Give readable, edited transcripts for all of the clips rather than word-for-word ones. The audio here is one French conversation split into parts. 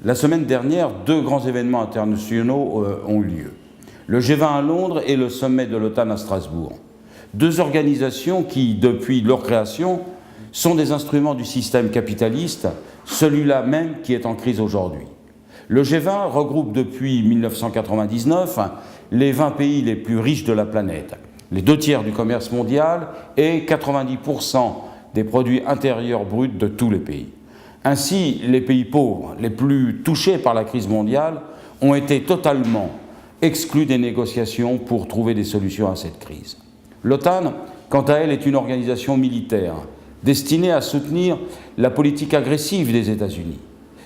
La semaine dernière, deux grands événements internationaux ont eu lieu. Le G20 à Londres et le sommet de l'OTAN à Strasbourg. Deux organisations qui, depuis leur création, sont des instruments du système capitaliste, celui-là même qui est en crise aujourd'hui. Le G20 regroupe depuis 1999 les 20 pays les plus riches de la planète, les 2/3 du commerce mondial et 90% des produits intérieurs bruts de tous les pays. Ainsi, les pays pauvres, les plus touchés par la crise mondiale, ont été totalement exclus des négociations pour trouver des solutions à cette crise. L'OTAN, quant à elle, est une organisation militaire destinée à soutenir la politique agressive des États-Unis.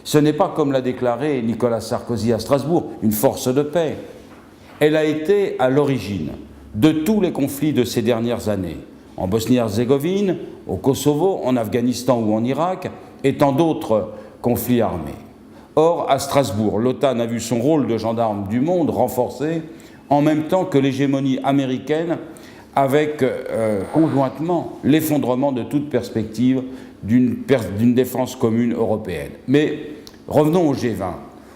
Ce n'est pas, comme l'a déclaré Nicolas Sarkozy à Strasbourg, une force de paix. Elle a été à l'origine de tous les conflits de ces dernières années, en Bosnie-Herzégovine, au Kosovo, en Afghanistan ou en Irak, et tant d'autres conflits armés. Or, à Strasbourg, l'OTAN a vu son rôle de gendarme du monde renforcé en même temps que l'hégémonie américaine, avec conjointement l'effondrement de toute perspective d'une défense commune européenne. Mais revenons au G20,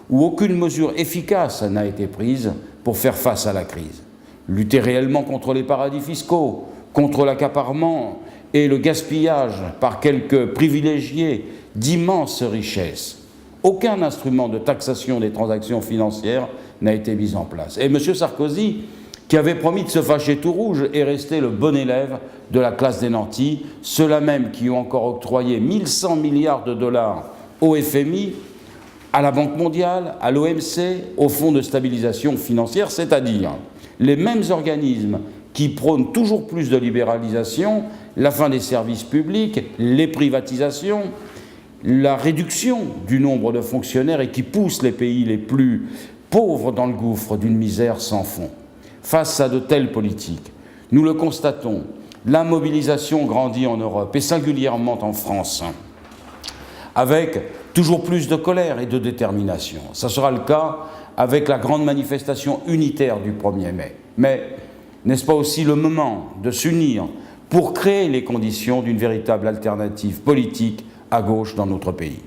où aucune mesure efficace n'a été prise pour faire face à la crise. Lutter réellement contre les paradis fiscaux, contre l'accaparement et le gaspillage par quelques privilégiés d'immenses richesses. Aucun instrument de taxation des transactions financières n'a été mis en place. Et M. Sarkozy, qui avait promis de se fâcher tout rouge, est resté le bon élève de la classe des nantis, ceux-là même qui ont encore octroyé 1100 milliards de dollars au FMI, à la Banque mondiale, à l'OMC, au Fonds de stabilisation financière, c'est-à-dire les mêmes organismes qui prônent toujours plus de libéralisation, la fin des services publics, les privatisations, la réduction du nombre de fonctionnaires et qui poussent les pays les plus pauvres dans le gouffre d'une misère sans fond. Face à de telles politiques, nous le constatons, la mobilisation grandit en Europe et singulièrement en France, avec toujours plus de colère et de détermination. Ça sera le cas avec la grande manifestation unitaire du 1er mai. Mais n'est-ce pas aussi le moment de s'unir pour créer les conditions d'une véritable alternative politique à gauche dans notre pays ?